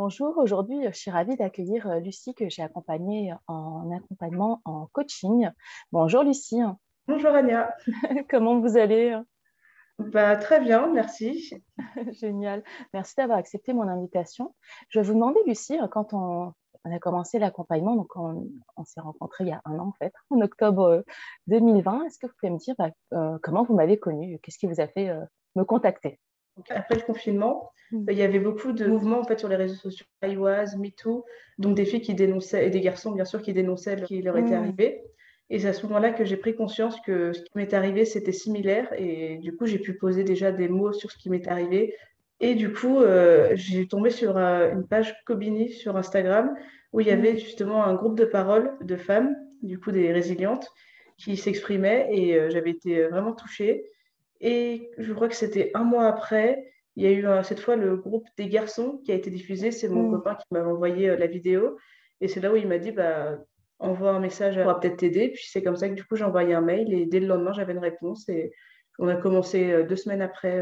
Bonjour, aujourd'hui, je suis ravie d'accueillir Lucie que j'ai accompagnée en accompagnement en coaching. Bonjour Lucie, Bonjour Ania. comment vous allez? Bah, très bien, merci. Génial, merci d'avoir accepté mon invitation. Je vais vous demander Lucie, quand on a commencé l'accompagnement, donc on s'est rencontrés il y a un an en fait, en octobre 2020, est-ce que vous pouvez me dire comment vous m'avez connue? Qu'est-ce qui vous a fait me contacter? Donc, après le confinement, Mm. il y avait beaucoup de mouvements en fait sur les réseaux sociaux, iWaz, MeToo, donc des filles qui dénonçaient et des garçons bien sûr qui dénonçaient ce qui leur était Mm. arrivé. Et c'est à ce moment-là que j'ai pris conscience que ce qui m'est arrivé c'était similaire et du coup j'ai pu poser déjà des mots sur ce qui m'est arrivé. Et du coup j'ai tombé sur une page Kobini sur Instagram où il y avait Mm. justement un groupe de parole de femmes, du coup des résilientes, qui s'exprimaient et j'avais été vraiment touchée. Et je crois que c'était un mois après, il y a eu cette fois le groupe des garçons qui a été diffusé. C'est mon Mm. copain qui m'avait envoyé la vidéo. Et c'est là où il m'a dit, bah, envoie un message, ça pourra peut-être t'aider. Puis c'est comme ça que du coup, j'ai envoyé un mail et dès le lendemain, j'avais une réponse. Et on a commencé 2 semaines après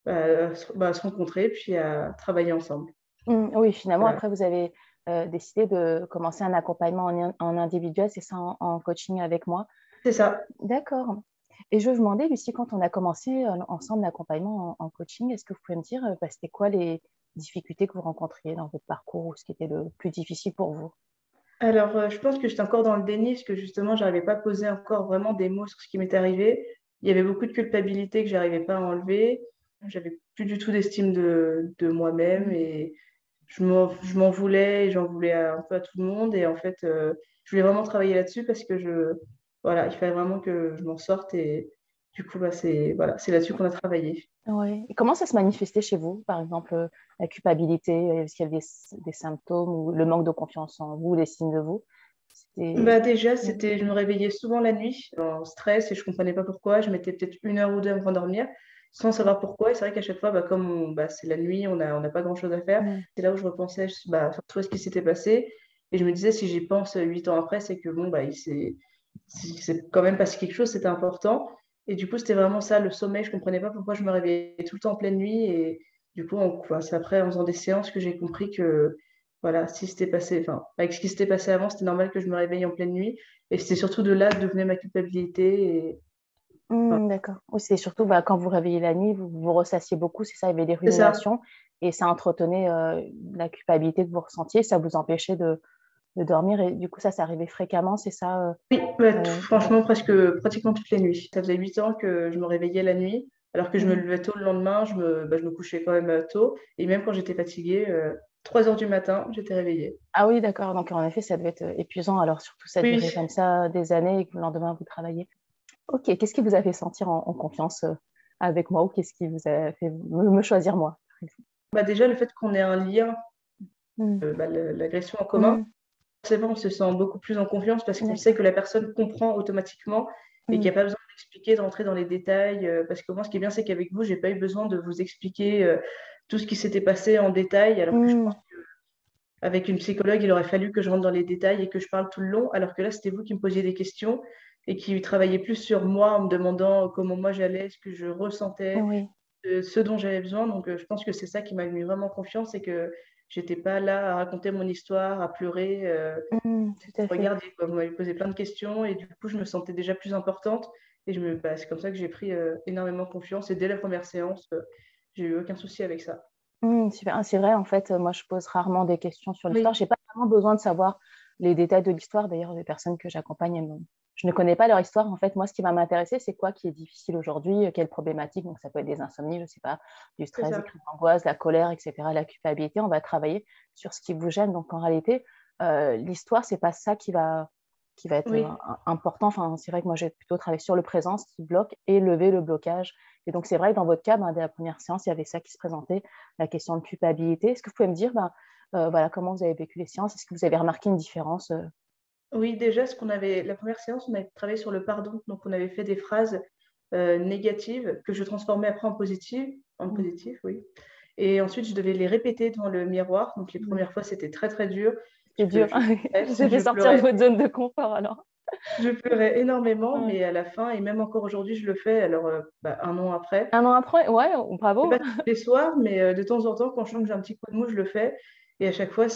à se rencontrer puis à travailler ensemble. Oui, finalement, Voilà, après, vous avez décidé de commencer un accompagnement en individuel, c'est ça, en coaching avec moi. c'est ça. D'accord. Et je vais vous demander, Lucie, quand on a commencé ensemble l'accompagnement en coaching, est-ce que vous pouvez me dire, c'était quoi les difficultés que vous rencontriez dans votre parcours ou ce qui était le plus difficile pour vous? Alors, je pense que j'étais encore dans le déni parce que justement, j'arrivais pas à poser encore vraiment des mots sur ce qui m'était arrivé. Il y avait beaucoup de culpabilité que j'arrivais pas à enlever. J'avais plus du tout d'estime de moi-même Mm. et je m'en voulais et j'en voulais un peu à tout le monde. Et en fait, je voulais vraiment travailler là-dessus parce que voilà, il fallait vraiment que je m'en sorte et du coup, bah, voilà, c'est là-dessus qu'on a travaillé. Ouais. Et comment ça se manifestait chez vous, par exemple, la culpabilité, est-ce qu'il y avait des symptômes ou le manque de confiance en vous, des signes de vous? C'était... Bah déjà, Mm. je me réveillais souvent la nuit en stress et je comprenais pas pourquoi. Je mettais peut-être 1 heure ou 2 à me rendormir sans savoir pourquoi. Et c'est vrai qu'à chaque fois, bah, comme c'est la nuit, on n'a pas grand-chose à faire. Mm. C'est là où je repensais surtout à ce qui s'était passé. Et je me disais, si j'y pense 8 ans après, c'est que bon, bah, c'est quand même passé quelque chose, c'était important. Et du coup, c'était vraiment ça, le sommeil. Je comprenais pas pourquoi je me réveillais tout le temps en pleine nuit. Et du coup, c'est après, en faisant des séances, que j'ai compris que voilà, si c'était passé, enfin, avec ce qui s'était passé avant, c'était normal que je me réveille en pleine nuit. Et c'était surtout de là que devenait ma culpabilité. Et enfin, D'accord. Oui, c'est surtout quand vous réveillez la nuit, vous vous ressassiez beaucoup, c'est ça, il y avait des c'est ça. ruminations et ça entretenait la culpabilité que vous ressentiez, ça vous empêchait de dormir et du coup, ça arrivait fréquemment, c'est ça Oui, ouais, d'accord. franchement, pratiquement toutes les nuits. Ça faisait 8 ans que je me réveillais la nuit, alors que je me Mhm. levais tôt le lendemain, je me couchais quand même tôt. Et même quand j'étais fatiguée, 3 heures du matin, j'étais réveillée. Ah oui, d'accord. Donc, en effet, ça devait être épuisant. Alors, surtout, ça Oui. durait comme ça des années et que le lendemain, vous travaillez. Ok. Qu'est-ce qui vous a fait sentir en confiance avec moi ou qu'est-ce qui vous a fait me choisir moi, par exemple? Bah, déjà, le fait qu'on ait un lien, Mhm. l'agression en commun, Mhm. forcément, on se sent beaucoup plus en confiance parce qu'on sait D'accord. que la personne comprend automatiquement et qu'il n'y a Mhm. pas besoin d'expliquer, d'entrer dans les détails. Parce que moi, ce qui est bien, c'est qu'avec vous, j'ai pas eu besoin de vous expliquer tout ce qui s'était passé en détail, alors que je pense Mhm. qu'avec une psychologue, il aurait fallu que je rentre dans les détails et que je parle tout le long, alors que là, c'était vous qui me posiez des questions et qui travailliez plus sur moi en me demandant comment moi j'allais, ce que je ressentais, Oui. ce dont j'avais besoin. Donc, je pense que c'est ça qui m'a mis vraiment confiance et que j'étais pas là à raconter mon histoire, à pleurer. Tout à fait. Regardez, quoi. Vous m'avez posé plein de questions et du coup, je me sentais déjà plus importante. Et c'est comme ça que j'ai pris énormément confiance. Et dès la première séance, j'ai eu aucun souci avec ça. Super. Ah, c'est vrai, en fait, moi, je pose rarement des questions sur l'histoire. Oui, Je n'ai pas vraiment besoin de savoir les détails de l'histoire. D'ailleurs, les personnes que j'accompagne, je ne connais pas leur histoire. En fait, moi, ce qui va m'intéresser, c'est quoi qui est difficile aujourd'hui, quelles problématiques. Donc, ça peut être des insomnies, je ne sais pas, du c'est stress, des ça. crises d'angoisse, la colère, etc., la culpabilité. On va travailler sur ce qui vous gêne. Donc, en réalité, l'histoire, c'est pas ça qui va être Oui, important. Enfin, c'est vrai que moi, j'ai plutôt travaillé sur le présent, ce qui bloque, et lever le blocage. Et donc, c'est vrai que dans votre cas, dès la première séance, il y avait ça qui se présentait, la question de culpabilité. Est-ce que vous pouvez me dire voilà, comment vous avez vécu les séances? Est-ce que vous avez remarqué une différence oui, déjà, la première séance, on avait travaillé sur le pardon. Donc, on avait fait des phrases négatives que je transformais après en Mm. positif, oui. Et ensuite, je devais les répéter devant le miroir. Donc, les Mm. premières fois, c'était très, très dur. C'est dur. Je Je vous ai fait je sortir de pleurais. votre zone de confort alors. Je pleurais énormément, Ouais. mais à la fin, et même encore aujourd'hui, je le fais, alors 1 an après. Un an après, ouais, C'est bravo. pas tous les soirs, mais de temps en temps, quand je sens que j'ai un petit coup de mou, je le fais. Et à chaque fois,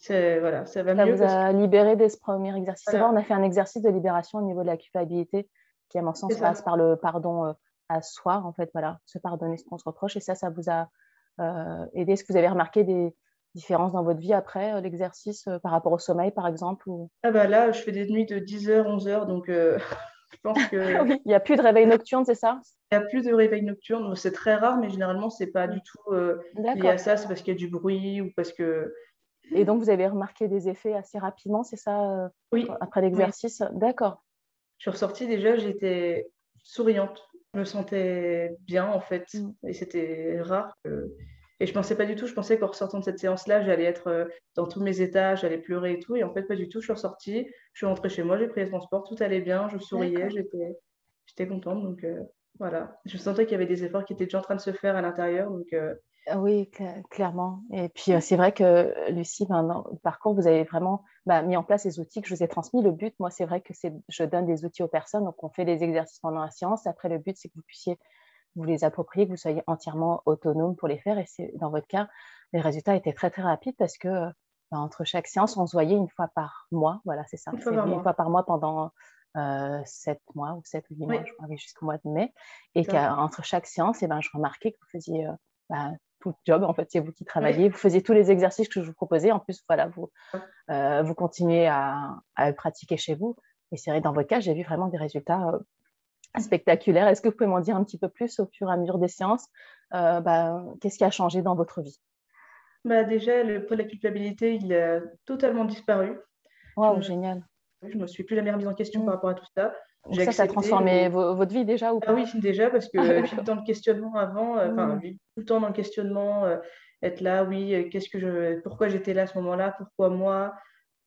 voilà, ça va Ça mieux vous parce que a libéré dès ce premier exercice. C'est vrai, on voilà, a fait un exercice de libération au niveau de la culpabilité qui, à mon c'est sens, passe ça. par le pardon à soi, en fait, voilà, se pardonner ce qu'on se reproche. Et ça vous a aidé. Est-ce que vous avez remarqué des différences dans votre vie après l'exercice par rapport au sommeil, par exemple ou... Ah bah là, je fais des nuits de 10 heures 11 heures, donc je pense que Oui, il n'y a plus de réveil nocturne, c'est ça? il y a plus de réveil nocturne. Donc, c'est très rare, mais généralement, c'est pas du tout lié à D'accord. ça. C'est parce qu'il y a du bruit ou parce que Et donc, vous avez remarqué des effets assez rapidement, c'est ça, oui, après oui. l'exercice? D'accord. Je suis ressortie déjà, j'étais souriante. Je me sentais bien en fait. Mm. Et c'était rare. Et je pensais pas du tout. Je pensais qu'en ressortant de cette séance-là, j'allais être dans tous mes états, j'allais pleurer et tout. Et en fait, pas du tout. Je suis ressortie, je suis rentrée chez moi, j'ai pris les transports, tout allait bien, je souriais, D'accord. j'étais contente. Donc voilà. Je sentais qu'il y avait des efforts qui étaient déjà en train de se faire à l'intérieur. Donc Oui, clairement. Et puis, c'est vrai que, Lucie, ben, dans le parcours, vous avez vraiment mis en place les outils que je vous ai transmis. Le but, moi, c'est vrai que je donne des outils aux personnes. Donc, on fait les exercices pendant la séance. Après, le but, c'est que vous puissiez vous les approprier, que vous soyez entièrement autonome pour les faire. Et c'est, dans votre cas, les résultats étaient très, très rapides parce que entre chaque séance, on se voyait une fois par mois. Voilà, c'est ça. une fois C'est par vu une fois mois. par mois pendant 7 mois ou 7 ou 8 mois, je Oui, crois, oui, jusqu'au mois de mai. Et ça. qu'entre chaque séance, je remarquais que vous faisiez bah, tout le job. En fait, c'est vous qui Oui. travaillez. Vous faisiez tous les exercices que je vous proposais. En plus, voilà, vous continuez à pratiquer chez vous. Et c'est vrai, dans votre cas, j'ai vu vraiment des résultats spectaculaire. Est-ce que vous pouvez m'en dire un petit peu plus au fur et à mesure des séances? Qu'est-ce qui a changé dans votre vie? Bah déjà, le poids de la culpabilité, il a totalement disparu. Je Waouh, me, génial. je me suis plus jamais remise en question Mm. par rapport à tout ça. Donc J'ai ça a accepté transformé votre vie déjà ou Ah pas? oui, déjà, parce Ah, que vivre d'accord. dans le questionnement avant, enfin, Mm. vivre tout le temps dans le questionnement, être là, oui, pourquoi j'étais là à ce moment-là, pourquoi moi,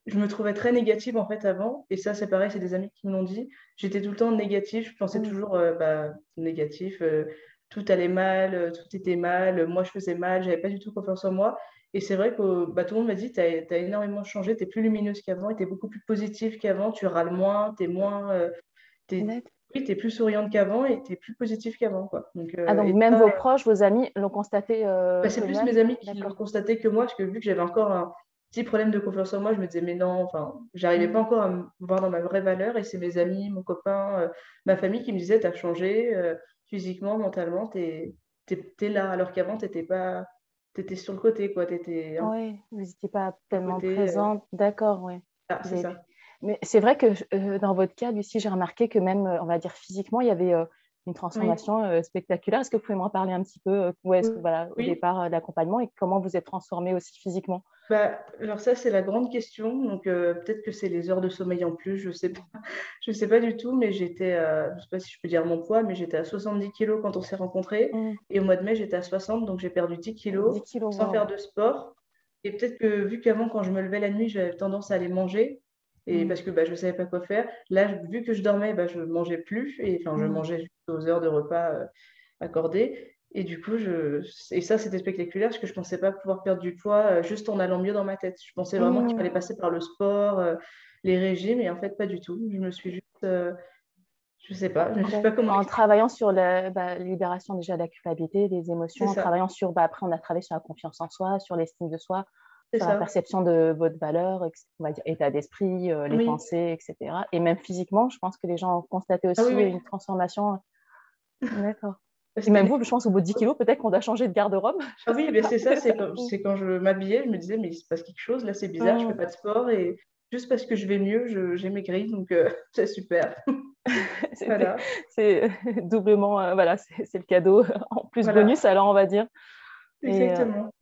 je me trouvais très négative en fait avant, et ça, c'est pareil, c'est des amis qui me l'ont dit. J'étais tout le temps négative, je pensais Mm. toujours négatif, tout allait mal, tout était mal, moi je faisais mal, j'avais pas du tout confiance en moi. Et c'est vrai que tout le monde m'a dit, t'as énormément changé, t'es plus lumineuse qu'avant, et t'es beaucoup plus positive qu'avant, tu râles moins, t'es moins, t'es, D'accord. oui, t'es plus souriante qu'avant et t'es plus positive qu'avant, quoi. Donc, Ah, donc et même ça, vos proches, vos amis l'ont constaté c'est plus mes eux-mêmes? amis qui l'ont D'accord. constaté que moi, parce que vu que j'avais encore un petit problème de confiance en moi, je me disais, mais non, enfin, j'arrivais pas Mm. encore à me voir dans ma vraie valeur. Et c'est mes amis, mon copain, ma famille qui me disaient, t'as changé physiquement, mentalement, t'es là. Alors qu'avant, t'étais sur le côté, quoi. T'étais un peu Oui, vous n'étiez pas sur le tellement côté. présente. D'accord, oui. Ah, Vous c'est avez vu. ça. Mais c'est vrai que dans votre cas, Lucie, j'ai remarqué que même, on va dire physiquement, il y avait une Oui. transformation spectaculaire. Est-ce que vous pouvez m'en parler un petit peu? Où est-ce que, voilà, au Oui. départ, l'accompagnement et comment vous êtes transformée aussi physiquement? Alors ça, c'est la grande question. Donc peut-être que c'est les heures de sommeil en plus, je sais pas. Je sais pas du tout, mais je sais pas si je peux dire mon poids, mais j'étais à 70 kilos quand on s'est rencontrés. Mm. Et au mois de mai, j'étais à 60, donc j'ai perdu 10 10 kilos kilos, sans faire waouh. de sport. Et peut-être que vu qu'avant, quand je me levais la nuit, j'avais tendance à aller manger, et Mm. parce que je ne savais pas quoi faire. Là, vu que je dormais, je ne mangeais plus, et enfin, je Mm. mangeais juste aux heures de repas accordées. Et du coup, et ça, c'était spectaculaire parce que je pensais pas pouvoir perdre du poids juste en allant mieux dans ma tête. Je pensais vraiment qu'il Mm. fallait passer par le sport, les régimes, et en fait, pas du tout. Je me suis juste, je sais pas, je sais pas comment En expliquer. travaillant sur la libération déjà de la culpabilité, des C'est émotions, en ça, travaillant sur, après on a travaillé sur la confiance en soi, sur l'estime de soi, c'est sur la ça. perception de votre valeur, on va dire état d'esprit, les Oui, pensées, etc. Et même physiquement, je pense que les gens ont constaté ah oui, aussi oui. une transformation. D'accord. Et C'était même vous, je pense, au bout de 10 kilos, peut-être qu'on a changé de garde-robe. Je Ah ne oui, sais ben pas. c'est ça, C'est ça. c'est quand je m'habillais, je me disais, mais il se passe quelque chose, là c'est bizarre, je fais Mm. pas de sport et juste parce que je vais mieux, j'ai maigri, donc c'est super. C'était- Voilà, C'est doublement, voilà, c'est le cadeau en plus bonus, voilà, alors on va dire. Et exactement.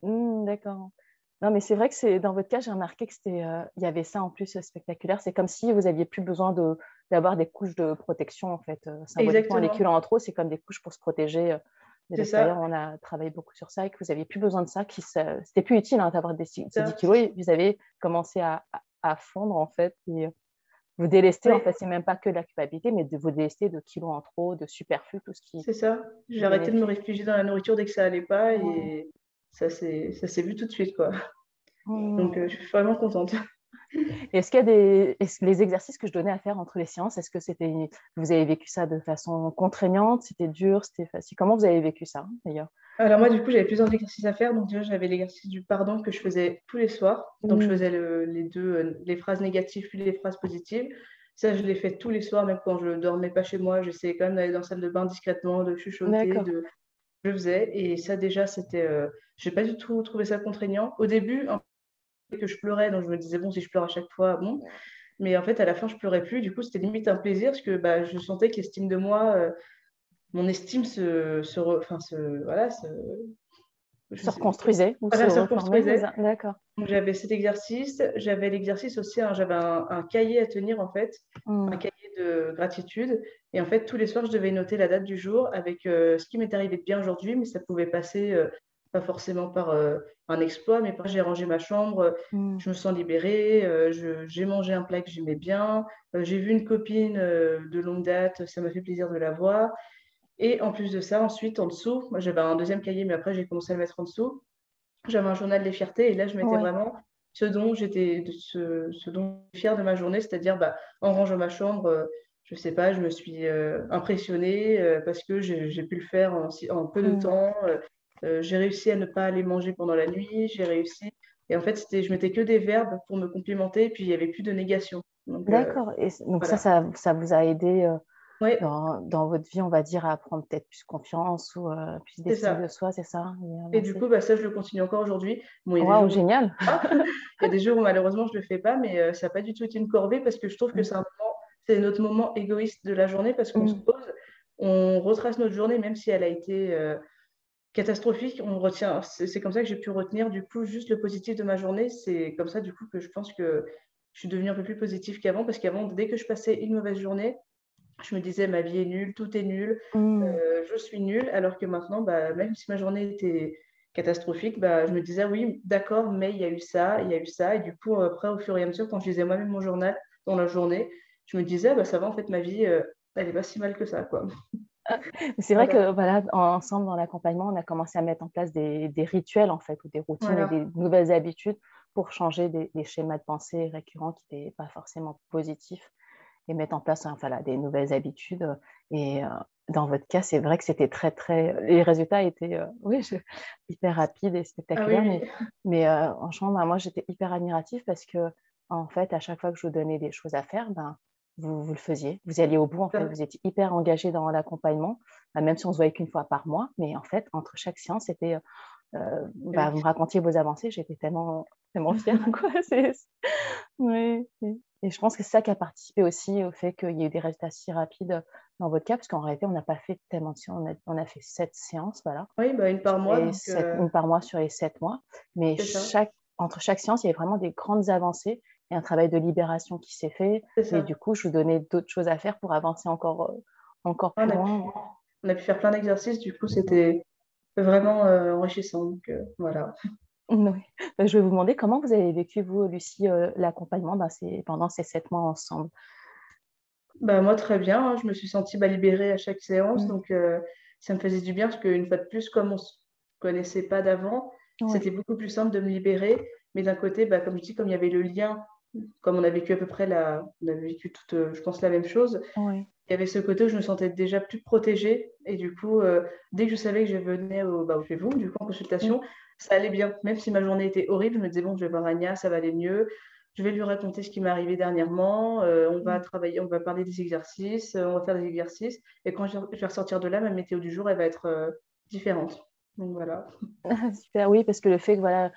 d'accord. Non, mais c'est vrai que c'est dans votre cas, j'ai remarqué que il y avait ça en plus spectaculaire. C'est comme si vous aviez plus besoin d'avoir des couches de protection en fait. Symboliquement, les Exactement, kilos en trop, c'est comme des couches pour se protéger de c'est l'extérieur. ça, On a travaillé beaucoup sur ça et que vous aviez plus besoin de ça. C'était plus utile d'avoir ces 10 c'est kilos ça. et vous avez commencé à fondre en fait. Et vous délester en Oui, fait, c'est même pas que de la culpabilité, mais de vous délester de kilos en trop, de superflu, tout ce qui c'est ça. J'ai est arrêté de me bénéfique. réfugier dans la nourriture dès que ça allait pas Ouais. et ça s'est vu tout de suite, quoi. Mm. Donc je suis vraiment contente. Est-ce qu'il y a les exercices que je donnais à faire entre les séances, est-ce que vous avez vécu ça de façon contraignante, c'était dur, c'était facile? Comment vous avez vécu ça, d'ailleurs? Alors moi, du coup, j'avais plusieurs exercices à faire. Donc déjà, j'avais l'exercice du pardon que je faisais tous les soirs. Donc je Mm. faisais les deux, les phrases négatives puis les phrases positives. Ça, je l'ai fait tous les soirs, même quand je ne dormais pas chez moi. J'essayais quand même d'aller dans la salle de bain discrètement, de chuchoter, D'accord. je le faisais. Et ça, déjà, j'ai pas du tout trouvé ça contraignant. Au début, un peu que je pleurais, donc je me disais, bon, si je pleure à chaque fois, bon. Mais en fait, à la fin, je pleurais plus. Du coup, c'était limite un plaisir parce que bah, je sentais que l'estime de moi, mon estime enfin, voilà, je Se sais, reconstruisait ou se voilà, se reformait, c'est reconstruisait. ça? D'accord. Donc, j'avais cet exercice. J'avais l'exercice aussi, hein, j'avais un cahier à tenir, en fait, un Mm. cahier de gratitude. Et en fait, tous les soirs, je devais noter la date du jour avec ce qui m'est arrivé de bien aujourd'hui, mais ça pouvait passer pas forcément par un exploit, mais j'ai rangé ma chambre, Mm. je me sens libérée, j'ai mangé un plat que j'aimais bien, j'ai vu une copine de longue date, ça m'a fait plaisir de la voir. Et en plus de ça, ensuite, en dessous, moi j'avais un deuxième cahier, mais après j'ai commencé à le mettre en dessous. J'avais un journal des fiertés et là je mettais Ouais. vraiment ce dont j'étais fière de ma journée, c'est-à-dire bah, en rangeant ma chambre, je sais pas, je me suis impressionnée parce que j'ai pu le faire en peu de Mm. temps. J'ai réussi à ne pas aller manger pendant la nuit, j'ai réussi. Et en fait, je mettais que des verbes pour me complimenter, et puis il n'y avait plus de négation. Donc D'accord. Et donc voilà. ça vous a aidé Oui, dans votre vie, on va dire, à prendre peut-être plus confiance ou plus c'est d'estime de ça. soi, c'est ça? Et Et du avancer. coup, bah, ça, je le continue encore aujourd'hui. Bon, il y a des Waouh, jours où génial. il y a des jours où malheureusement je ne le fais pas, mais ça n'a pas du tout été une corvée parce que je trouve que Mm. c'est notre moment égoïste de la journée parce qu'on se Mm. pose, on retrace notre journée, même si elle a été catastrophique, on retient. C'est comme ça que j'ai pu retenir du coup juste le positif de ma journée. C'est comme ça du coup que je pense que je suis devenue un peu plus positive qu'avant parce qu'avant, dès que je passais une mauvaise journée, je me disais ma vie est nulle, tout est nul, Mm. je suis nulle, alors que maintenant, bah, même si ma journée était catastrophique, bah, je me disais oui, d'accord, mais il y a eu ça, il y a eu ça. Et du coup, après, au fur et à mesure, quand je lisais moi-même mon journal dans la journée, je me disais, bah, ça va, en fait, ma vie, elle n'est pas si mal que ça, quoi. C'est vrai Voilà, que voilà, ensemble dans l'accompagnement, on a commencé à mettre en place des rituels en fait, ou des routines et des voilà, nouvelles habitudes pour changer des schémas de pensée récurrents qui n'étaient pas forcément positifs et mettre en place enfin, là, des nouvelles habitudes. Et dans votre cas, c'est vrai que c'était très. Les résultats étaient oui, hyper rapides et ah oui, spectaculaires, oui, mais franchement, bah, moi j'étais hyper admirative parce que en fait, à chaque fois que je vous donnais des choses à faire, ben, vous le faisiez, vous alliez au bout, en fait, ça, vous étiez hyper engagé dans l'accompagnement, même si on se voyait qu'une fois par mois, mais en fait, entre chaque séance, c'était, bah, oui. vous me racontiez vos avancées, j'étais tellement fière, quoi. Oui, oui. Et je pense que c'est ça qui a participé aussi au fait qu'il y ait eu des résultats si rapides dans votre cas, parce qu'en réalité, on n'a pas fait tellement de séances, on a fait 7 séances, voilà, Oui, bah, une par mois, donc une par mois sur les 7 mois, mais c'est ça, entre chaque séance, il y avait vraiment des grandes avancées et un travail de libération qui s'est fait. c'est Et ça. du coup, je vous donnais d'autres choses à faire pour avancer encore On plus a loin. on a pu faire plein d'exercices, du coup, c'était vraiment enrichissant. Donc voilà. Oui. Je vais vous demander comment vous avez vécu, vous, Lucie, l'accompagnement pendant ces 7 mois ensemble. Bah, moi, très bien, hein. Je me suis sentie bah, libérée à chaque séance. Mm. Donc, ça me faisait du bien parce qu'une fois de plus, comme on ne se connaissait pas d'avant, Ouais. c'était beaucoup plus simple de me libérer. Mais d'un côté, bah, comme je dis, comme il y avait le lien, comme on a vécu à peu près on a vécu toute, je pense, la même chose, Ouais. il y avait ce côté où je me sentais déjà plus protégée. Et du coup, dès que je savais que je venais chez vous, du coup, en Mm. consultation, ça allait bien. Même si ma journée était horrible, je me disais, bon, je vais voir Anya, ça va aller mieux. Je vais lui raconter ce qui m'est arrivé dernièrement. On va Mm. travailler, on va parler des exercices, on va faire des exercices. Et quand je vais ressortir de là, ma météo du jour, elle va être différente. Donc voilà. Super, oui, parce que le fait que voilà,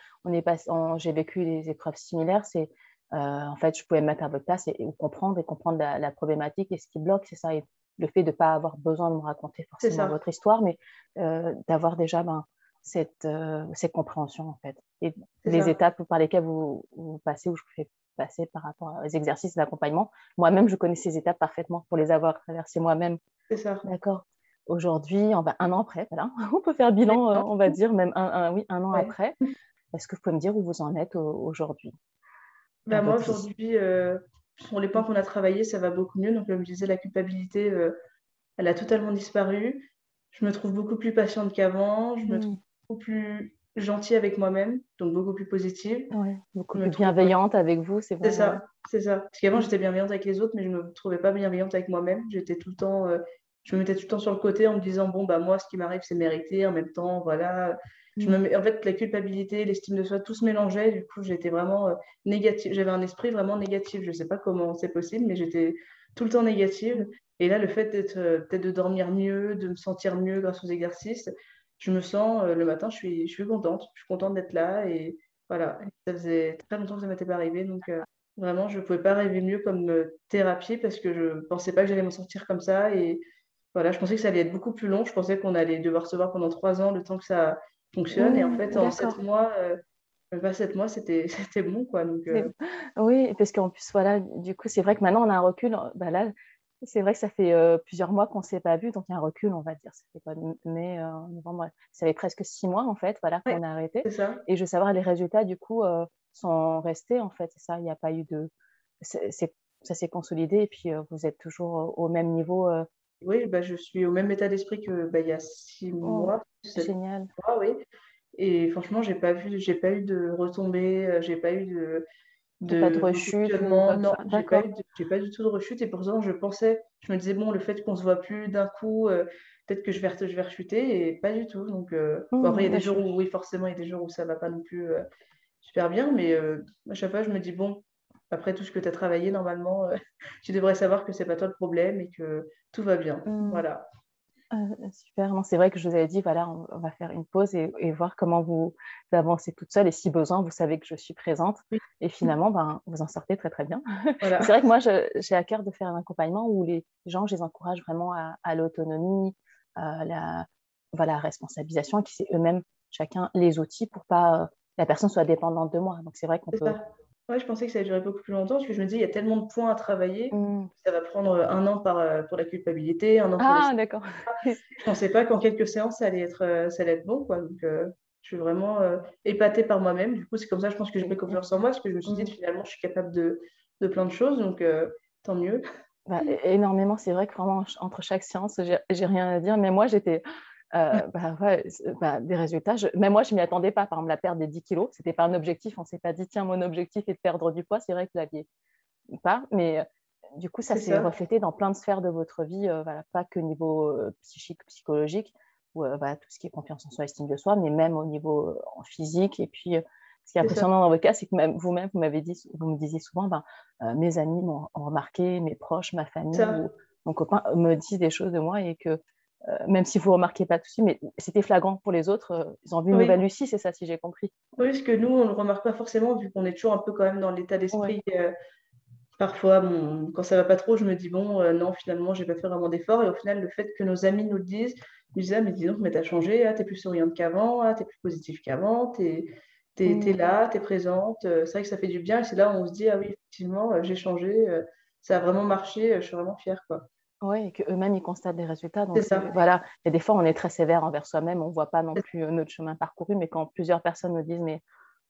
j'ai vécu des épreuves similaires, c'est en fait, je pouvais me mettre à votre place et comprendre la problématique et ce qui bloque, c'est ça. Et le fait de ne pas avoir besoin de me raconter C'est forcément ça. votre histoire, mais d'avoir déjà cette compréhension en fait. Et C'est les ça. étapes par lesquelles vous passez ou je fais passer par rapport aux exercices d'accompagnement, moi-même, je connais ces étapes parfaitement pour les avoir traversées moi-même. C'est ça. D'accord. Aujourd'hui, un an après, voilà, on peut faire Oui, bilan, non. on va dire, même oui, un an Ouais. après. Est-ce que vous pouvez me dire où vous en êtes aujourd'hui dans Bah, moi, votre vie? aujourd'hui, sur les points qu'on a travaillés, ça va beaucoup mieux. Donc, comme je disais, la culpabilité, elle a totalement disparu. Je me trouve beaucoup plus patiente qu'avant. Je me trouve Mm. beaucoup plus gentille avec moi-même, donc beaucoup plus positive. Ouais, beaucoup Je me plus trouve, bienveillante avec vous, c'est c'est vrai, ouais. ça, c'est ça. Parce qu'avant, j'étais bienveillante avec les autres, mais je me trouvais pas bienveillante avec moi-même. J'étais tout le temps, je me mettais tout le temps sur le côté en me disant, bon, bah, moi, ce qui m'arrive, c'est mérité. En même temps, voilà. Mm. En fait, la culpabilité, l'estime de soi, tout se mélangeait. Du coup, j'étais vraiment négative. J'avais un esprit vraiment négatif. Je sais pas comment c'est possible, mais j'étais tout le temps négative. Et là, le fait d'être, peut-être de dormir mieux, de me sentir mieux grâce aux exercices, je me sens, le matin, je suis contente. Je suis contente d'être là. Et voilà, ça faisait très longtemps que ça m'était pas arrivé. Donc, vraiment, je ne pouvais pas rêver mieux comme thérapie parce que je ne pensais pas que j'allais m'en sortir comme ça. Et voilà, je pensais que ça allait être beaucoup plus long. Je pensais qu'on allait devoir se voir pendant 3 ans, le temps que ça fonctionne. Et en fait, en sept D'accord. mois, même pas 7 mois, c'était c'était bon, quoi. Donc, C'est- Oui, parce qu'en plus, voilà, du coup, c'est vrai que maintenant, on a un recul. Bah là, c'est vrai que ça fait plusieurs mois qu'on ne s'est pas vu, donc il y a un recul, on va dire. Ça fait quoi, mai, novembre, ça fait presque 6 mois, en fait, voilà, ouais, qu'on a arrêté. c'est ça. Et je veux savoir, les résultats, du coup, sont restés, en fait, c'est ça. Il n'y a pas eu de... Ça s'est consolidé, et puis vous êtes toujours au même niveau. Oui, bah, je suis au même état d'esprit que bah, il y a Oh, 6 mois, 7 génial. mois, oui. Et franchement, j'ai pas eu de retombées, j'ai pas eu Il n'y a pas de de rechute ou fonctionnement. quoi que ce Non, soit. D'accord. j'ai pas du tout de rechute. Et pourtant, je me disais, bon, le fait qu'on se voit plus d'un coup, peut-être que je vais rechuter. Et pas du tout. Donc, bon, après, il y a des Bah, jours où, oui, forcément, il y a des jours où ça va pas non plus super bien. Mais à chaque fois, je me dis, bon, après tout ce que tu as travaillé, normalement, tu devrais savoir que c'est pas toi le problème et que tout va bien. hum, Voilà. Super. Non, c'est vrai que je vous avais dit, voilà, on va faire une pause et voir comment vous avancez toute seule. Et si besoin, vous savez que je suis présente. Oui, Et finalement, ben, vous en sortez très, très bien. C'est voilà. vrai que moi, j'ai à cœur de faire un accompagnement où les gens, je les encourage vraiment à l'autonomie, à la responsabilisation, et qui c'est eux-mêmes, chacun, les outils pour pas la personne soit dépendante de moi. Donc, c'est vrai qu'on C'est peut. ça. Ouais, je pensais que ça allait durer beaucoup plus longtemps parce que je me dis, il y a tellement de points à travailler. Hmm. Ça va prendre 1 an pour la culpabilité, 1 an pour les... Ah, d'accord. Je pensais pas qu'en quelques séances, ça allait être bon, quoi. Donc, je suis vraiment épatée par moi-même. Du coup, c'est comme ça, je pense que j'ai pris confiance en moi parce que je me suis dit, Hmm. finalement, je suis capable de plein de choses. Donc, tant mieux. Bah, énormément, c'est vrai que vraiment, entre chaque séance, j'ai rien à dire. Mais moi, j'étais. Bah, ouais, des résultats, même moi, je ne m'y attendais pas. Par exemple, la perte des 10 kilos, ce n'était pas un objectif. On ne s'est pas dit, tiens, mon objectif est de perdre du poids. C'est vrai que vous l'aviez pas. Mais du coup, ça C'est s'est ça. reflété dans plein de sphères de votre vie. Voilà, pas que au niveau psychique, psychologique, ou voilà, tout ce qui est confiance en soi, estime de soi, mais même au niveau en physique. Et puis, ce qui est C'est ça. impressionnant dans votre cas, c'est que même vous-même, vous me disiez souvent, ben, mes amis ont remarqué, mes proches, ma famille Ça. ou mon copain me disent des choses de moi et que même si vous ne remarquez pas tout de suite, mais c'était flagrant pour les autres. Ils ont vu une Oui. nouvelle Lucie, c'est ça, si j'ai compris. Oui, parce que nous, on ne le remarque pas forcément vu qu'on est toujours un peu quand même dans l'état Ouais. d'esprit. Parfois, bon, quand ça va pas trop, je me dis, bon, non, finalement, j'ai pas fait vraiment d'efforts. Et au final, le fait que nos amis nous le disent, ils disent, ah, mais dis donc, mais t'as changé, ah, t'es plus souriante qu'avant, ah, t'es plus positive qu'avant, t'es Mm. là, t'es présente. C'est vrai que ça fait du bien. Et c'est là où on se dit, ah oui, effectivement, j'ai changé, ça a vraiment marché, je suis vraiment fière, quoi. Ouais, et qu'eux-mêmes, ils constatent des résultats. C'est Donc, ça, voilà, il y a des fois, on est très sévère envers soi-même, on ne voit pas non plus notre chemin parcouru, mais quand plusieurs personnes nous disent, mais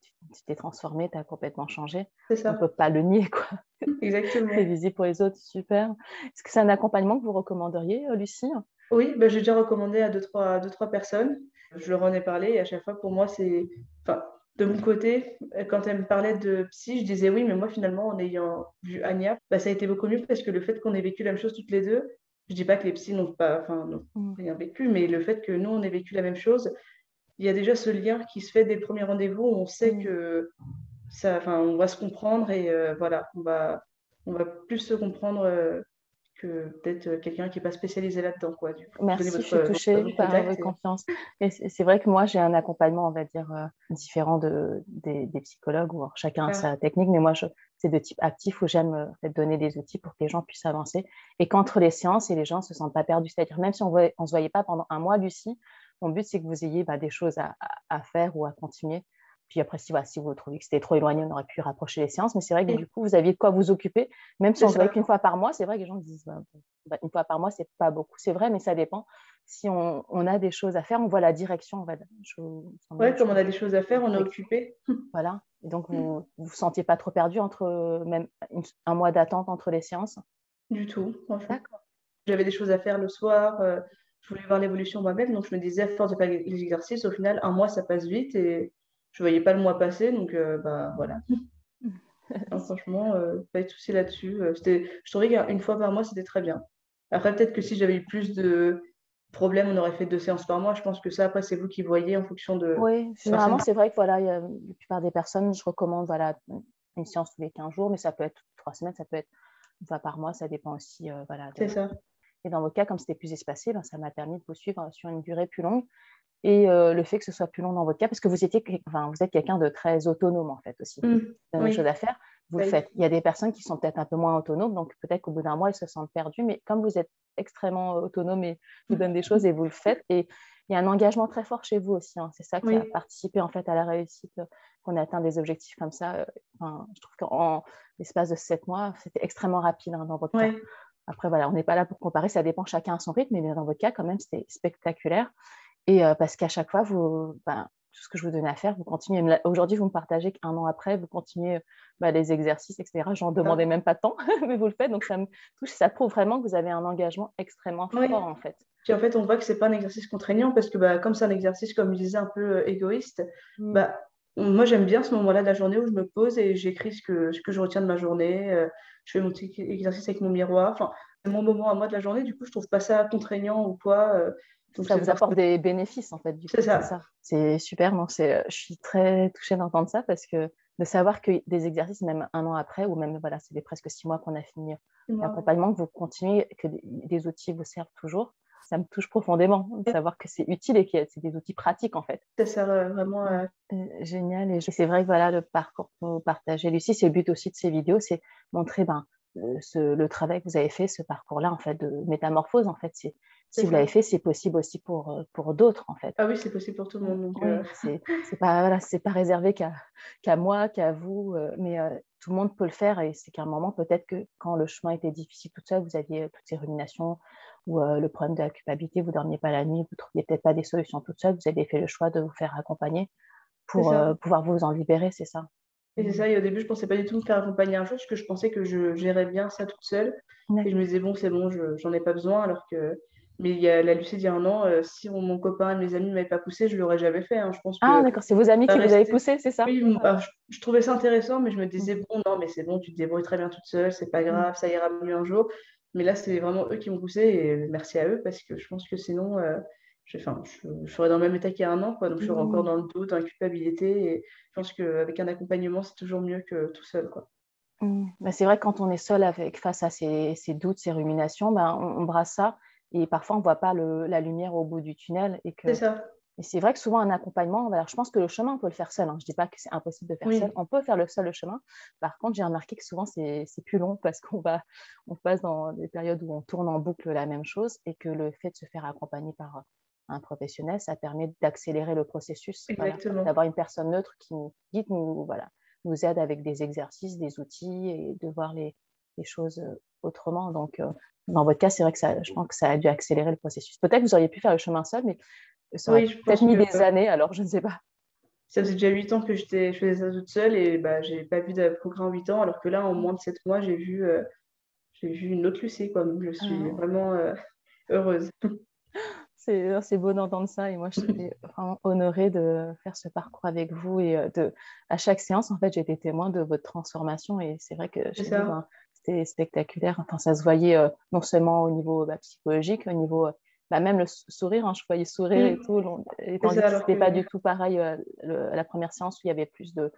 tu t'es transformé, tu as complètement changé, c'est on ne peut ça, pas le nier, quoi. C'est exactement. visible pour les autres, super. Est-ce que c'est un accompagnement que vous recommanderiez, Lucie? Oui, bah, j'ai déjà recommandé à deux, trois personnes. Je leur en ai parlé et à chaque fois, pour moi, c'est... Enfin, de mon côté, quand elle me parlait de psy, je disais oui, mais moi, finalement, en ayant vu Anya, bah, ça a été beaucoup mieux parce que le fait qu'on ait vécu la même chose toutes les deux, je dis pas que les psys n'ont pas, enfin, n'ont Mm. rien vécu, mais le fait que nous, on ait vécu la même chose, il y a déjà ce lien qui se fait dès le premier rendez-vous où on sait Mm. que ça, enfin, on va se comprendre et voilà, on va plus se comprendre que peut-être quelqu'un qui n'est pas spécialisé là-dedans, quoi. Du coup, je donnais Merci, je suis touchée votre par contact. votre confiance. Et c'est vrai que moi, j'ai un accompagnement, on va dire, différent des psychologues, où alors, chacun a Ah, sa technique, mais moi, c'est de type actif où j'aime en fait, donner des outils pour que les gens puissent avancer. Et qu'entre les séances, et les gens ne se sentent pas perdus. C'est-à-dire, même si on ne se voyait pas pendant un mois, Lucie, mon but, c'est que vous ayez des choses à faire ou à continuer. Puis après, si vous trouvez que c'était trop éloigné, on aurait pu rapprocher les séances. Mais c'est vrai que oui, du coup, vous aviez de quoi vous occuper. Même si c'est on se voyait ça. qu'une fois par mois, c'est vrai que les gens disent, une fois par mois, c'est pas beaucoup. C'est vrai, mais ça dépend. Si on a des choses à faire, on voit la direction. Ouais, Je comme on pense a que des choses à faire, on est avec, occupé. voilà. Et donc, vous ne vous sentiez pas trop perdu entre même un mois d'attente entre les séances. Du tout, franchement. D'accord. J'avais des choses à faire le soir. je voulais voir l'évolution moi-même. Donc, je me disais, à force de faire les exercices, au final, un mois, ça passe vite et je ne voyais pas le mois passer. Donc, bah, voilà. Non, franchement, pas de souci là-dessus. Je trouvais qu'une fois par mois, c'était très bien. Après, peut-être que si j'avais eu plus de problèmes, on aurait fait 2 séances par mois. Je pense que ça, après, c'est vous qui voyez en fonction de Oui, personne. généralement, c'est vrai que voilà, la plupart des personnes, je recommande voilà, une séance tous les 15 jours, mais ça peut être 3 semaines, ça peut être une fois par mois, ça dépend aussi. Voilà, C'est ça. Et dans votre cas, comme c'était plus espacé, ben, ça m'a permis de vous suivre sur une durée plus longue. Et le fait que ce soit plus long dans votre cas, parce que vous êtes quelqu'un de très autonome en fait aussi. Vous avez des choses Oui, à faire, vous le oui, faites. Il y a des personnes qui sont peut-être un peu moins autonomes, donc peut-être qu'au bout d'un mois, elles se sentent perdues, mais comme vous êtes extrêmement autonome et vous donne des choses et vous le faites, et il y a un engagement très fort chez vous aussi. Hein. C'est ça qui a oui, participé en fait à la réussite, qu'on atteint des objectifs comme ça. Je trouve qu'en l'espace de 7 mois, c'était extrêmement rapide hein, dans votre cas. oui. Après, voilà, on n'est pas là pour comparer, ça dépend chacun à son rythme, mais dans votre cas, quand même, c'était spectaculaire. Et parce qu'à chaque fois, tout ce que je vous donnais à faire, vous continuez. Aujourd'hui, vous me partagez qu'un an après, vous continuez les exercices, etc. J'en demandais même pas tant, mais vous le faites. Donc, ça me touche. Ça prouve vraiment que vous avez un engagement extrêmement Oui. fort, en fait. Puis en fait, on voit que c'est pas un exercice contraignant parce que bah, comme c'est un exercice, comme je disais, un peu égoïste, Mm. bah, moi j'aime bien ce moment-là de la journée où je me pose et j'écris ce que je retiens de ma journée. Je fais mon petit exercice avec mon miroir. Enfin, c'est mon moment à moi de la journée. Du coup, je trouve pas ça contraignant ou quoi. Donc Ça c'est vous parfait. apporte des bénéfices, en fait, du C'est coup, c'est ça. ça. C'est super. Non, je suis très touchée d'entendre ça parce que de savoir que des exercices, même un an après, ou même, voilà, c'est presque 6 mois qu'on a fini Moi, l'accompagnement, que vous continuez, que des outils vous servent toujours, ça me touche profondément de savoir que c'est utile et que c'est des outils pratiques, en fait. ça sert vraiment Ouais. à... Génial. Et c'est vrai que voilà, le parcours que vous partagez, Lucie, c'est le but aussi de ces vidéos, c'est montrer le travail que vous avez fait, ce parcours-là, en fait, de métamorphose, en fait. C'est Si vous ça. l'avez fait, c'est possible aussi pour d'autres, en fait. Ah oui, c'est possible pour tout le monde. Donc, Oui, c'est pas, voilà, c'est pas réservé qu'à moi, qu'à vous, mais tout le monde peut le faire. Et c'est qu'à un moment, peut-être que quand le chemin était difficile toute seule, vous aviez toutes ces ruminations ou le problème de la culpabilité, vous dormiez pas la nuit, vous trouviez peut-être pas des solutions toute seule, vous avez fait le choix de vous faire accompagner c'est pour ça. pouvoir vous en libérer, c'est ça. Et c'est ça, et au début, je pensais pas du tout me faire accompagner un jour, parce que je pensais que je gérais bien ça toute seule. Et je me disais, bon, c'est bon, j'en ai pas besoin, alors que... Mais il y a la Lucie d'il y a un an, si mon copain et mes amis ne m'avaient pas poussé, je l'aurais jamais fait. Hein. Je pense Ah, que d'accord, c'est vos amis ça qui vous avez restait... poussé, c'est ça? Oui, alors, je trouvais ça intéressant, mais je me disais, Mhm. bon, non, mais c'est bon, tu te débrouilles très bien toute seule, c'est pas Mhm. grave, ça ira mieux un jour. Mais là, c'est vraiment eux qui m'ont poussé, et merci à eux, parce que je pense que sinon, enfin, je serais dans le même état qu'il y a un an, quoi. Donc, je serais encore Mhm. dans le doute, dans la culpabilité, et je pense qu'avec un accompagnement, c'est toujours mieux que tout seul, quoi. C'est vrai que quand on est seul face à ces doutes, ces ruminations, on brasse ça et parfois on ne voit pas la lumière au bout du tunnel. C'est ça, Et c'est vrai que souvent un accompagnement, alors je pense que le chemin, on peut le faire seul. Hein. Je ne dis pas que c'est impossible de faire seul. oui, On peut faire le chemin. Par contre, j'ai remarqué que souvent c'est plus long parce on passe dans des périodes où on tourne en boucle la même chose et que le fait de se faire accompagner par un professionnel, ça permet d'accélérer le processus, voilà, exactement. d'avoir une personne neutre qui nous guide, voilà, nous aide avec des exercices, des outils et de voir les choses autrement. Donc, dans votre cas, c'est vrai que je pense que ça a dû accélérer le processus. Peut-être que vous auriez pu faire le chemin seul, mais ça aurait Oui, je peut-être pense mis que des années, alors je ne sais pas. ça faisait déjà 8 ans que je faisais ça toute seule et bah, j'ai pas vu de progrès en 8 ans, alors que là, en moins de 7 mois, j'ai vu une autre Lucie, quoi. Donc, je suis Euh, vraiment heureuse. c'est beau d'entendre ça et moi, je suis vraiment honorée de faire ce parcours avec vous et à chaque séance, en fait, j'ai été témoin de votre transformation et c'est vrai que C'est chez vous, ça, c'était spectaculaire. Enfin, ça se voyait non seulement au niveau psychologique, au niveau même le sourire, hein, je voyais sourire et oui, tout, et c'est tandis ça, que alors c'était pas que du tout pareil à la première séance où il y avait plus de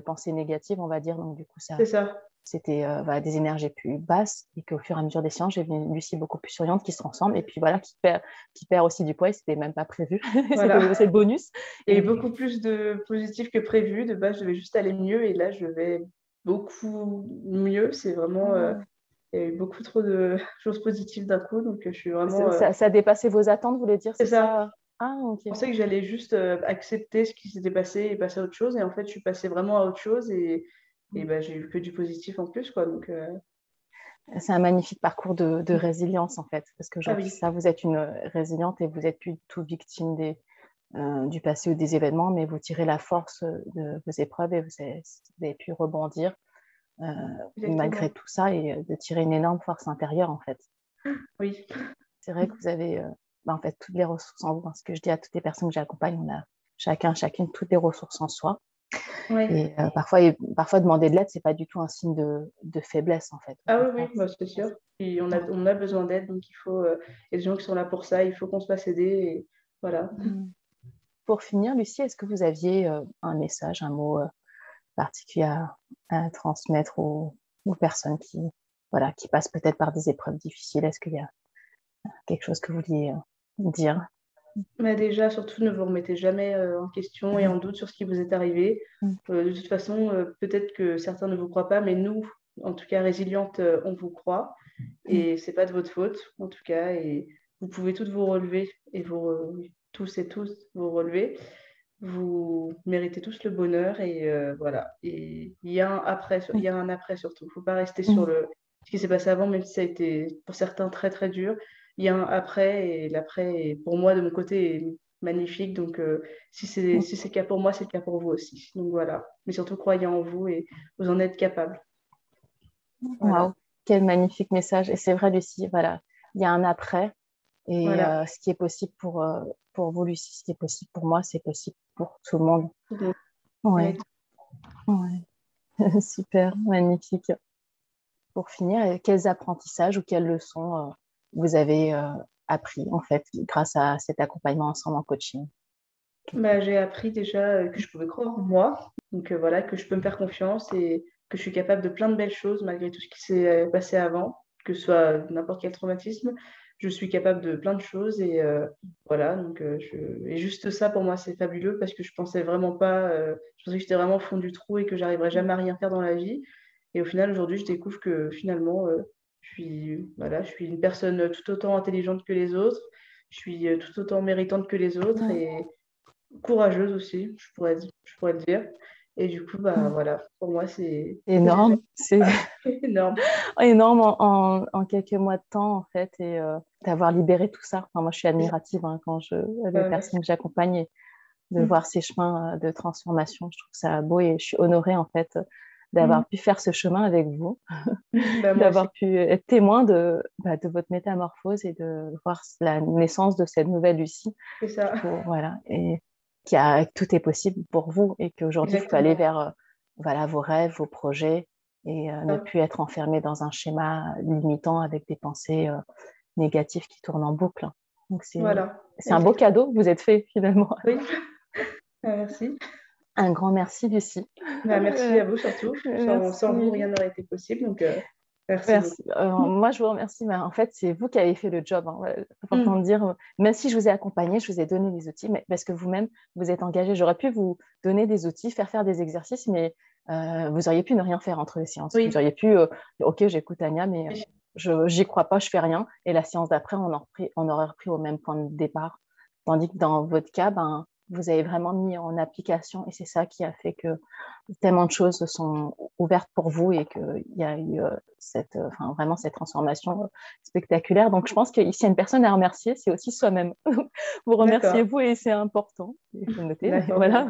pensées négatives, on va dire. Donc, du coup, c'est ça. c'était des énergies plus basses et qu'au fur et à mesure des séances, j'ai vu une Lucie beaucoup plus souriante qui se transforme et puis voilà, qui perd aussi du poids et c'était même pas prévu. Voilà. C'est le bonus. Il y a eu Et beaucoup plus de positifs que prévu. De base, je devais juste aller mieux et là, je vais beaucoup mieux. C'est vraiment... il y a eu beaucoup trop de choses positives d'un coup, donc je suis vraiment... ça a dépassé vos attentes, vous voulez dire, C'est c'est ça. ça? Ah, ok. Je pensais que j'allais juste accepter ce qui s'était passé et passer à autre chose. Et en fait, je suis passée vraiment à autre chose et bah, j'ai eu que du positif en plus, quoi. Donc, C'est un magnifique parcours de résilience, en fait, parce ah qu'aujourd'hui, oui, ça, vous êtes une résiliente et vous n'êtes plus du tout victime du passé ou des événements, mais vous tirez la force de vos épreuves et vous avez pu rebondir euh, malgré exactement. tout ça et de tirer une énorme force intérieure, en fait. Oui, C'est vrai que vous avez en fait, toutes les ressources en vous. Ce que je dis à toutes les personnes que j'accompagne, on a chacune, toutes les ressources en soi. Oui. Et parfois, demander de l'aide, c'est pas du tout un signe de faiblesse, en fait. Au Ah oui, contraire, oui, bah, c'est sûr. Et ouais. on a besoin d'aide, donc il y a des gens qui sont là pour ça, il faut qu'on se fasse aider. Et voilà. Pour finir, Lucie, est-ce que vous aviez un message, un mot particulier à transmettre aux personnes qui passent peut-être par des épreuves difficiles? Est-ce qu'il y a quelque chose que vous vouliez dire? Mais déjà, surtout, ne vous remettez jamais en question et en doute sur ce qui vous est arrivé. De toute façon, peut-être que certains ne vous croient pas, mais nous, en tout cas, résilientes, on vous croit. Et c'est pas de votre faute, en tout cas. Et vous pouvez toutes vous relever et tous et tous vous relever. Vous méritez tous le bonheur et voilà. Et il y a un après, il y a un après surtout. Il ne faut pas rester sur ce qui s'est passé avant, même si ça a été pour certains très très dur. Il y a un après et l'après, pour moi, de mon côté, est magnifique. Donc, si c'est le cas pour moi, c'est le cas pour vous aussi. Donc voilà. Mais surtout, croyez en vous et vous en êtes capable. Waouh, Voilà. quel magnifique message. Et c'est vrai, Lucie, voilà, il y a un après. Et Voilà. ce qui est possible pour vous, Lucie, ce qui est possible pour moi, c'est possible pour tout le monde. Ouais, Oui. ouais. Super, magnifique. Pour finir, quels apprentissages ou quelles leçons vous avez appris, en fait, grâce à cet accompagnement ensemble en coaching? Bah, j'ai appris déjà que je pouvais croire en moi, donc voilà, que je peux me faire confiance et que je suis capable de plein de belles choses malgré tout ce qui s'est passé avant, que ce soit n'importe quel traumatisme, je suis capable de plein de choses et voilà, donc et juste ça pour moi c'est fabuleux parce que je pensais vraiment pas, je pensais que j'étais vraiment au fond du trou et que j'arriverais jamais à rien faire dans la vie et au final aujourd'hui je découvre que finalement je suis une personne tout autant intelligente que les autres, je suis tout autant méritante que les autres et courageuse aussi, je pourrais le dire. Et du coup, bah voilà, pour moi, c'est juste Énorme, c'est énorme. énorme en quelques mois de temps, en fait, et d'avoir libéré tout ça. Enfin, moi, je suis admirative quand les Merci. personnes que j'accompagne, et de Mm. voir ces chemins de transformation. Je trouve ça beau et je suis honorée, en fait, Mm. d'avoir pu faire ce chemin avec vous, Bah, moi aussi, d'avoir pu être témoin de votre métamorphose et de voir la naissance de cette nouvelle Lucie. c'est ça. Voilà, et tout est possible pour vous et qu'aujourd'hui, vous pouvez aller Exactement. vers voilà, vos rêves, vos projets et ne Ça. plus être enfermé dans un schéma limitant avec des pensées négatives qui tournent en boucle. Donc, Voilà, c'est un beau exactement. cadeau que vous êtes fait finalement. Oui, merci. Un grand merci, Lucie. Bah, merci à vous surtout. Sans vous, Merci. rien n'aurait été possible. Donc, merci beaucoup. Merci. Moi, je vous remercie, mais en fait, c'est vous qui avez fait le job. Hein. Ouais, c'est important Mm. de dire, même si je vous ai accompagné, je vous ai donné des outils, mais parce que vous-même, vous êtes engagé. J'aurais pu vous donner des outils, faire des exercices, mais vous auriez pu ne rien faire entre les séances. Vous Oui. auriez pu, OK, j'écoute Anya, mais j'y crois pas, je fais rien. Et la séance d'après, on aurait repris au même point de départ. Tandis que dans votre cas, ben, vous avez vraiment mis en application et c'est ça qui a fait que tellement de choses sont ouvertes pour vous et qu'il y a eu vraiment cette transformation spectaculaire. Donc, je pense qu'ici, il y a une personne à remercier, c'est aussi soi-même. Vous remerciez D'accord. vous et c'est important. Il faut le noter, mais D'accord. voilà,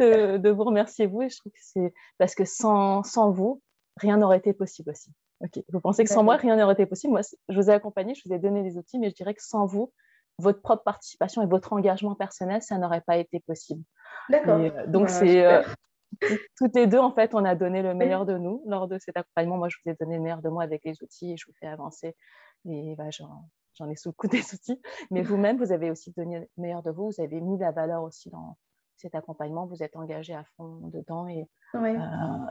de vous remercier vous. Et je trouve que c'est parce que sans vous, rien n'aurait été possible aussi. Ok. Vous pensez que sans moi, D'accord. rien n'aurait été possible. Moi, je vous ai accompagné, je vous ai donné des outils, mais je dirais que sans vous, votre propre participation et votre engagement personnel, ça n'aurait pas été possible. D'accord. Et donc, Bah, c'est super. toutes les deux, en fait, on a donné le Oui. meilleur de nous lors de cet accompagnement. Moi, je vous ai donné le meilleur de moi avec les outils et je vous fais avancer. Et bah, j'en ai sous le coup des outils. Mais vous-même, vous avez aussi donné le meilleur de vous. Vous avez mis la valeur aussi dans cet accompagnement. Vous êtes engagé à fond dedans. Et Oui.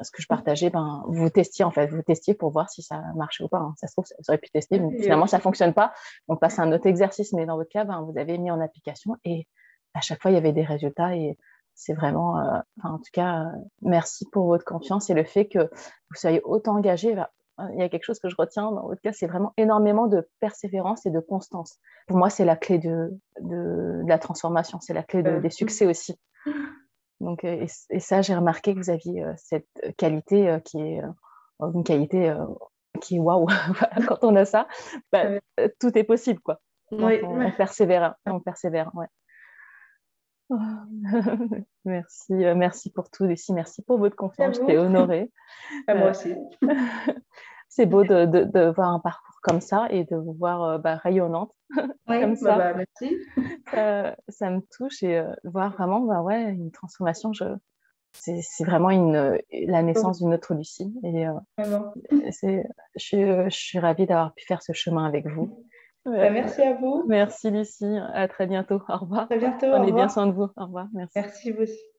ce que je partageais, ben, vous testiez, en fait. Vous testiez pour voir si ça marchait ou pas. Hein. Ça se trouve, vous auriez pu tester, mais Et, finalement, ça ne fonctionne pas. On passe à un autre exercice. Mais dans votre cas, ben, vous avez mis en application et à chaque fois, il y avait des résultats. Et c'est vraiment, en tout cas, merci pour votre confiance et le fait que vous soyez autant engagé. Il y a quelque chose que je retiens dans votre cas, c'est vraiment énormément de persévérance et de constance. Pour moi, c'est la clé de la transformation, c'est la clé des succès aussi. Donc, et ça, j'ai remarqué que vous aviez cette qualité qui est une qualité qui est waouh. Quand on a ça, bah, tout est possible, quoi. Quand oui. on persévère, on persévère, ouais. Merci, merci pour tout, Lucie. Merci pour votre À confiance. J'étais vous. honorée. À moi Euh, aussi. c'est beau de voir un parcours comme ça et de vous voir rayonnante comme Oui, ça. merci. Ça me touche et voir vraiment ouais, une transformation. C'est vraiment la naissance d'une autre Lucie. Et Vraiment. c'est, je suis ravie d'avoir pu faire ce chemin avec vous. Bah, Ouais, merci à vous. merci Lucie. À très bientôt. Au revoir. À bientôt. Au Prenez bien revoir. soin de vous. Au revoir. Merci. Merci vous aussi.